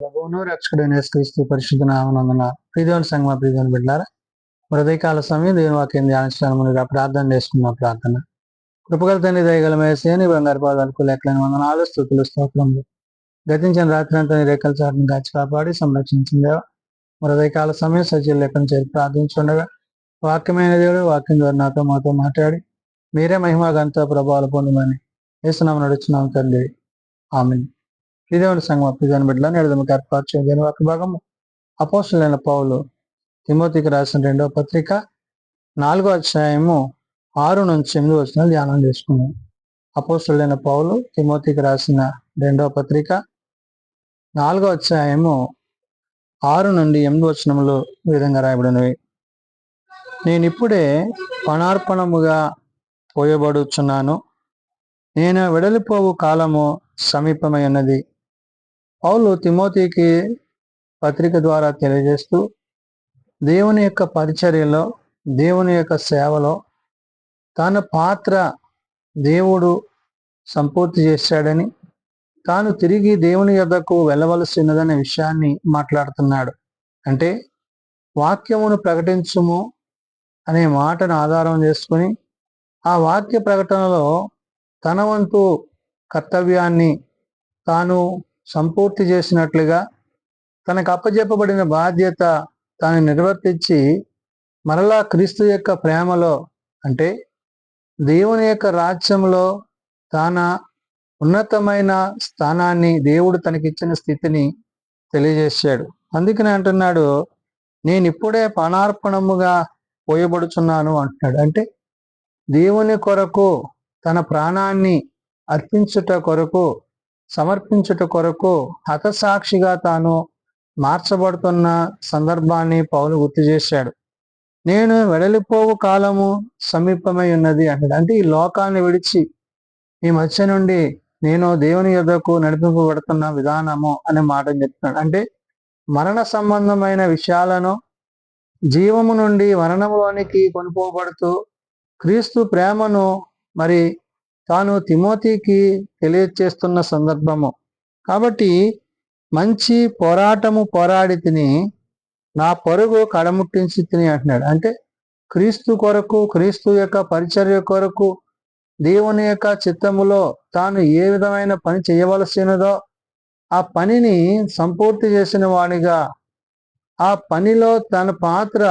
ప్రభువును రక్షకుడైన యేసుక్రీస్తు పరిశుద్ధ నామమున ప్రియదేవుని సంగమ ప్రియదేవుని బిడ్డలారా, ఉదయకాల సమయం దేవుని వాక్యం ధ్యానించడానికి ముందుగా ప్రార్థన చేసుకున్న ప్రార్థన. కృపగల తండ్రి దయగల యేసయ్య, నీ బంగారు పాదాలకు లెక్కలేని వందనాలు, స్తుతులు, స్తోత్రములు. గతించిన రాత్రి అంతా నీ రేఖల చాటును కాచి కాపాడి సంరక్షించిందేవా. ఉదయకాల సమయం సజీల లెక్కను చేరి ప్రార్థించుండగా వాక్యమైన దేవుడు వాక్యం ద్వారా నాతో మాతో మాట్లాడి మీరే మహిమ గంత ప్రభావాలు పొందమని యేసునామమున నడుచున్నాం తండ్రి, ఆమేన్. దేవుని సంగమ ప్రియదేవుని బిడ్డలారా, నేడు ఏర్పాటు దేని వాక్య భాగము అపోస్తలుడైన పౌలు తిమోతికి రాసిన 2వ పత్రిక 4వ అధ్యాయము 6 నుంచి 8 వచనాలు ధ్యానం చేసుకున్నాం. అపోస్తలుడైన పౌలు తిమోతికి రాసిన 2వ పత్రిక 4వ అధ్యాయము 6 నుండి 8 వచనములు ఈ విధంగా రాయబడినవి. నేనిప్పుడే పణార్పణముగా పోయబడుచున్నాను, నేను వెడలిపోవు కాలము సమీపమై ఉన్నది. పౌలు తిమోతికి పత్రిక ద్వారా తెలియజేస్తూ దేవుని యొక్క పరిచర్యలో, దేవుని యొక్క సేవలో తన పాత్ర దేవుడు సంపూర్తి చేశాడని, తాను తిరిగి దేవుని యొద్దకు వెళ్ళవలసినదనే విషయాన్ని మాట్లాడుతున్నాడు. అంటే వాక్యమును ప్రకటించుము అనే మాటను ఆధారం చేసుకుని ఆ వాక్య ప్రకటనలో తన వంతు కర్తవ్యాన్ని తాను సంపూర్తి చేసినట్లుగా తనకు అప్పజెప్పబడిన బాధ్యత తాను నిర్వర్తించి మరలా క్రీస్తు యొక్క ప్రేమలో, అంటే దేవుని యొక్క రాజ్యంలో తన ఉన్నతమైన స్థానాన్ని, దేవుడు తనకిచ్చిన స్థితిని తెలియజేశాడు. అందుకని అంటున్నాడు, నేను ఇప్పుడే పణార్పణముగా పోయబడుచున్నాను అంటున్నాడు. అంటే దేవుని కొరకు తన ప్రాణాన్ని అర్పించుట కొరకు, సమర్పించుట కొరకు హతసాక్షిగా తాను మార్చబడుతున్న సందర్భాన్ని పౌలు గుర్తు చేశాడు. నేను వెడలిపోవు కాలము సమీపమై ఉన్నది అంటాడు. అంటే ఈ లోకాన్ని విడిచి ఈ మధ్య నుండి నేను దేవుని యొద్దకు నడిపింపబడుతున్న విధానము అనే మాటను చెప్తున్నాడు. అంటే మరణ సంబంధమైన విషయాలను జీవము నుండి మరణంలోనికి కొనుపోబడుతూ క్రీస్తు ప్రేమను మరి తాను తిమోతికి తెలియచేస్తున్న సందర్భము. కాబట్టి మంచి పోరాటము పోరాడి తిని నా పరుగు కడముట్టించి తిని అంటున్నాడు. అంటే క్రీస్తు కొరకు, క్రీస్తు యొక్క పరిచర్య కొరకు, దేవుని యొక్క చిత్తములో తాను ఏ విధమైన పని చేయవలసినదో ఆ పనిని సంపూర్తి చేసిన వాడిగా, ఆ పనిలో తన పాత్ర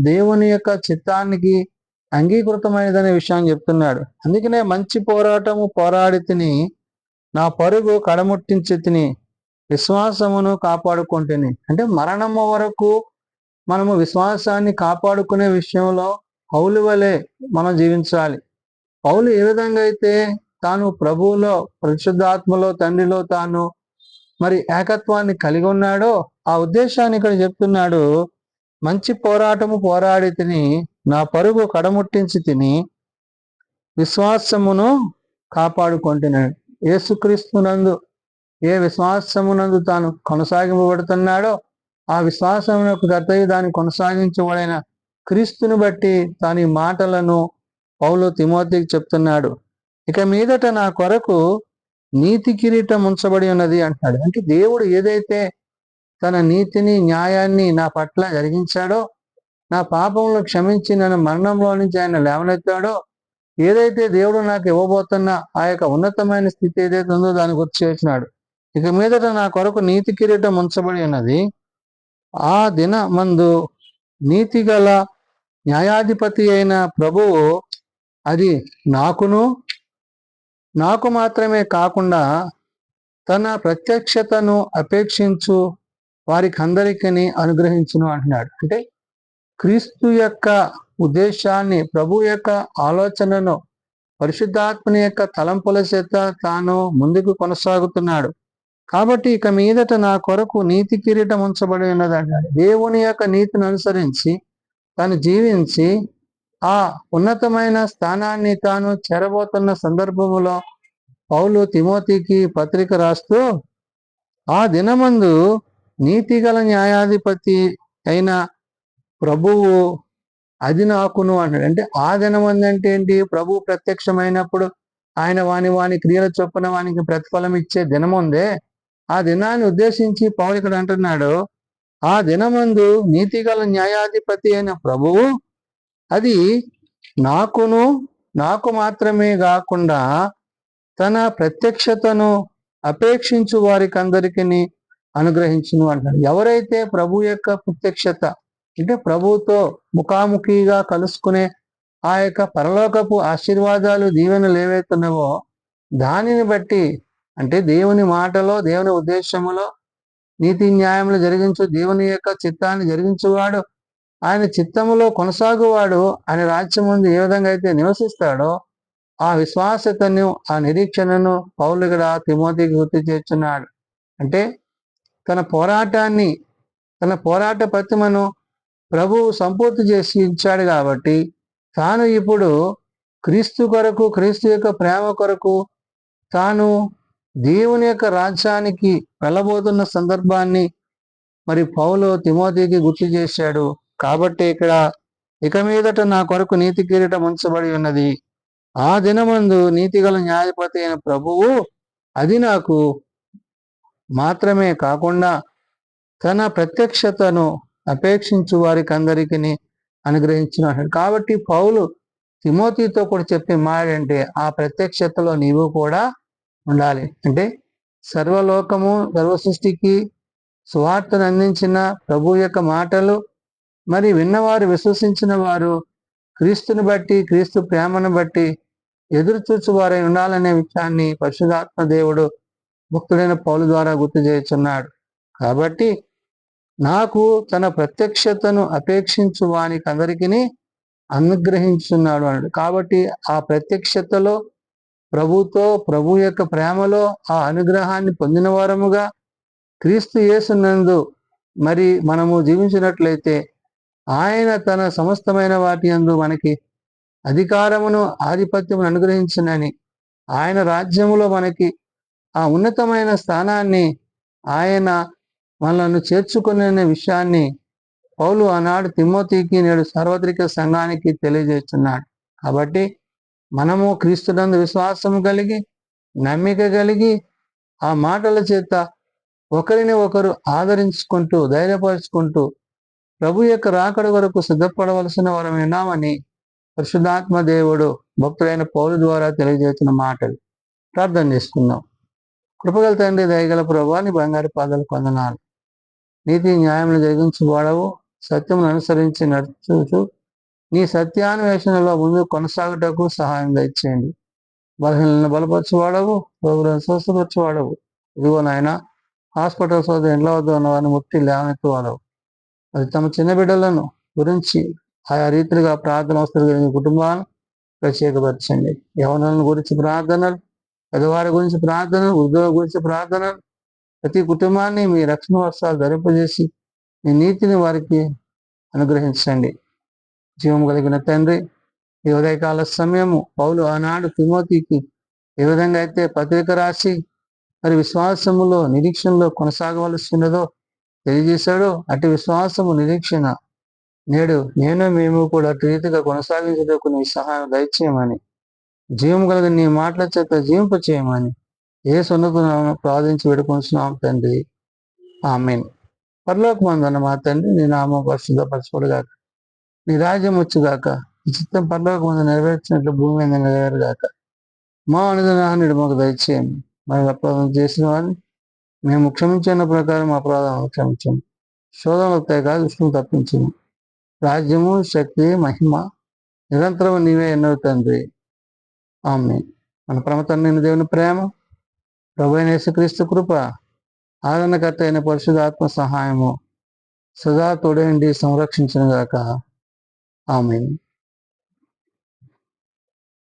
దేవుని యొక్క చిత్తానికి అంగీకృతమైనదనే విషయాన్ని చెప్తున్నాడు. అందుకనే మంచి పోరాటము పోరాడి తిని నా పరుగు కడముట్టించి తిని విశ్వాసమును కాపాడుకుంటుని. అంటే మరణము వరకు మనము విశ్వాసాన్ని కాపాడుకునే విషయంలో పౌలు వలె మనం జీవించాలి. పౌలు ఏ విధంగా అయితే తాను ప్రభువులో, పరిశుద్ధాత్మలో, తండ్రిలో తాను మరి ఏకత్వాన్ని కలిగి ఉన్నాడో ఆ ఉద్దేశాన్ని ఇక్కడ చెప్తున్నాడు. మంచి పోరాటము పోరాడి తిని నా పరుగు కడముట్టించి తిని విశ్వాసమును కాపాడుకుంటున్నాడు. యేసుక్రీస్తునందు ఏ విశ్వాసమునందు తాను కొనసాగింపబడుతున్నాడో ఆ విశ్వాసమునకు కర్తవ్య దాన్ని కొనసాగించబడిన క్రీస్తుని బట్టి తాను ఈ మాటలను పౌలు తిమోతికి చెప్తున్నాడు. ఇక మీదట నా కొరకు నీతి కిరీటం ఉంచబడి ఉన్నది అంటున్నాడు. అంటే దేవుడు ఏదైతే తన నీతిని, న్యాయాన్ని నా పట్ల జరిగించాడో, నా పాపంలో క్షమించి నన్ను మరణంలో నుంచి ఆయన లేవనెత్తాడో, ఏదైతే దేవుడు నాకు ఇవ్వబోతున్న ఆ యొక్క ఉన్నతమైన స్థితి ఏదైతే ఉందో దాన్ని గుర్తు చేసినాడు. ఇక మీదట నా కొరకు నీతి కిరీటం ఉంచబడి ఉన్నది. ఆ దిన మందు నీతి గల న్యాయాధిపతి అయిన ప్రభువు అది నాకు మాత్రమే కాకుండా తన ప్రత్యక్షతను అపేక్షించు వారికి అందరికీ అనుగ్రహించును అంటున్నాడు. అంటే క్రీస్తు యొక్క ఉద్దేశాన్ని, ప్రభు యొక్క ఆలోచనను పరిశుద్ధాత్మని యొక్క తలంపుల చేత తాను ముందుకు కొనసాగుతున్నాడు. కాబట్టి ఇక మీదట నా కొరకు నీతి కిరీటం ఉంచబడి ఉన్నది అంటాడు. దేవుని యొక్క నీతిని అనుసరించి తాను జీవించి ఆ ఉన్నతమైన స్థానాన్ని తాను చేరబోతున్న సందర్భంలో పౌలు తిమోతికి పత్రిక రాస్తూ ఆ దినమందు నీతిగల న్యాయాధిపతి అయిన ప్రభువు అది నాకును అన్నాడు. అంటే ఆ దినమంది అంటే ఏంటి? ప్రభు ప్రత్యక్షమైనప్పుడు ఆయన వాని క్రియల చొప్పున వానికి ప్రతిఫలం ఇచ్చే దినముందే. ఆ దినాన్ని ఉద్దేశించి పౌలు ఇక్కడ అంటున్నాడు, ఆ దినమందు నీతిగల న్యాయాధిపతి అయిన ప్రభువు అది నాకు మాత్రమే కాకుండా తన ప్రత్యక్షతను అపేక్షించు వారికి అందరికీ అనుగ్రహించును అంటారు. ఎవరైతే ప్రభు యొక్క ప్రత్యక్షత అంటే ప్రభువుతో ముఖాముఖిగా కలుసుకునే ఆ యొక్క పరలోకపు ఆశీర్వాదాలు దీవెనలు ఏవైతున్నావో దానిని బట్టి, అంటే దేవుని మాటలో దేవుని ఉద్దేశములో నీతి న్యాయములు జరిగించు దేవుని యొక్క చిత్తాన్ని జరిగించువాడు, ఆయన చిత్తములో కొనసాగువాడు ఆయన రాజ్యం ముందు ఏ విధంగా అయితే నివసిస్తాడో ఆ విశ్వాసతను ఆ నిరీక్షణను పౌలు ఇక్కడ తిమోతికి గుర్తు చేస్తున్నాడు. అంటే తన పోరాట పత్తిమను ప్రభువు సంపూర్తి చేసి ఇచ్చాడు కాబట్టి తాను ఇప్పుడు క్రీస్తు కొరకు, క్రీస్తు యొక్క ప్రేమ కొరకు తాను దేవుని యొక్క రాజ్యానికి వెళ్ళబోతున్న సందర్భాన్ని మరి పౌలు తిమోతికి గుర్తు చేశాడు. కాబట్టి ఇక మీదట నా కొరకు నీతి కిరీటం ఉంచబడి ఉన్నది, ఆ దినమందు నీతిగల న్యాయపతి అయిన ప్రభువు అది నాకు మాత్రమే కాకుండా తన ప్రత్యక్షతను అపేక్షించు వారికి అందరికీ అనుగ్రహించిన. కాబట్టి పౌలు తిమోతితో కూడా చెప్పే మాట అంటే ఆ ప్రత్యక్షతలో నీవు కూడా ఉండాలి. అంటే సర్వలోకము సర్వ సృష్టికి సువార్తను అందించిన ప్రభు యొక్క మాటలు మరి విన్నవారు, విశ్వసించిన వారు క్రీస్తుని బట్టి, క్రీస్తు ప్రేమను బట్టి ఎదురు చూచువారై ఉండాలనే విషయాన్ని పరిశుద్ధాత్మ దేవుడు భక్తుడైన పౌలు ద్వారా గుర్తు చేస్తున్నాడు. కాబట్టి నాకు తన ప్రత్యక్షతను అపేక్షించు వానికి అందరికీ అనుగ్రహించున్నాడు అన్నాడు. కాబట్టి ఆ ప్రత్యక్షతలో ప్రభుతో, ప్రభు యొక్క ప్రేమలో ఆ అనుగ్రహాన్ని పొందిన వారముగా క్రీస్తు యేసునందు మరి మనము జీవించినట్లయితే ఆయన తన సమస్తమైన వాటి యందు మనకి అధికారమును, ఆధిపత్యమును అనుగ్రహించునని, ఆయన రాజ్యములో మనకి ఆ ఉన్నతమైన స్థానాన్ని ఆయన మనల్ని చేర్చుకునే విషయాన్ని పౌలు ఆనాడు తిమోతికి, నేడు సార్వత్రిక సంఘానికి తెలియజేస్తున్నాడు. కాబట్టి మనము క్రీస్తునందు విశ్వాసము కలిగి, నమ్మిక కలిగి, ఆ మాటల చేత ఒకరిని ఒకరు ఆదరించుకుంటూ, ధైర్యపరుచుకుంటూ ప్రభు యొక్క రాకడ వరకు సిద్ధపడవలసిన వారం విన్నామని పరిశుద్ధాత్మ దేవుడు భక్తుడైన పౌలు ద్వారా తెలియజేసిన మాటలు. ప్రార్థన చేసుకుందాం. కృపగల తండ్రి, దయగల ప్రభువా, నీ బంగారు పాదాలు వందనాలు. నీతి న్యాయములు జరిగించువాడవు, సత్యమును అనుసరించి నడుచుచు నీ సత్యాన్వేషణలో ముందు కొనసాగుటకు సహాయం దయచేయండి. బలహీనలను బలపరచువాడవు, రోగులను స్వస్థపరచువాడవు. ఇదిగో నాయన, హాస్పిటల్స్ వద్ద ఇండ్ల వద్ద ఉన్న వారిని ముట్టి లేవనెత్తువాడవు. అది తమ చిన్న బిడ్డలను గురించి ఆయా రీతిగా ప్రార్థన అవసరం కలిగిన కుటుంబాలను ప్రత్యేకపరచండి. యవనులను గురించి ప్రార్థనలు, పెద్దవారి గురించి ప్రార్థనలు, వృద్ధుల గురించి ప్రార్థనలు, ప్రతి కుటుంబాన్ని మీ రక్షణ వస్త్రాలు ధరింపజేసి మీ నీతిని వారికి అనుగ్రహించండి. జీవం కలిగిన తండ్రి, ఈ ఉదయకాల సమయము పౌలు ఆనాడు తిమోతికి ఏ విధంగా అయితే పత్రిక రాసి మరి విశ్వాసములో, నిరీక్షణలో కొనసాగవలసినదో తెలియజేశాడో అటు విశ్వాసము, నిరీక్షణ నేడు మేము కూడా అటు రీతిగా కొనసాగించడానికి నీ సహాయం దయచేయమని, జీవం కలిగిన నీ మాటల చేత జీవింప చేయమని ఏ సొన్నతను ప్రార్థించి వేడుకొంటున్నాం తండ్రి, ఆమేన్. పరలోకమందున్న మా తండ్రి, నీ నామం పరిశుద్ధపరచబడుగాక, నీ రాజ్యం వచ్చుగాక, ఈ చిత్తం పరలోకమందు నెరవేర్చినట్లు భూమి మీద నెరవేరుగాక. మా అనుదినాన్ని మాకు దయచేయండి. మనకు అపరాధం చేసిన వారిని మేము క్షమించిన ప్రకారం అపరాధం క్షమించాము. శోధనలు వస్తాయి కాదు, విష్ణువు తప్పించము. రాజ్యము, శక్తి, మహిమ నిరంతరం నీవే ఎన్నో తండ్రి, ఆమేన్. మన పరమ దేవుని ప్రేమ, ప్రభు అయిన యేసుక్రీస్తు కృప, ఆదరణకర్త అయిన పరిశుద్ధాత్మ సహాయము సదా తోడేండి సంరక్షించిన గాక. ఆమేన్.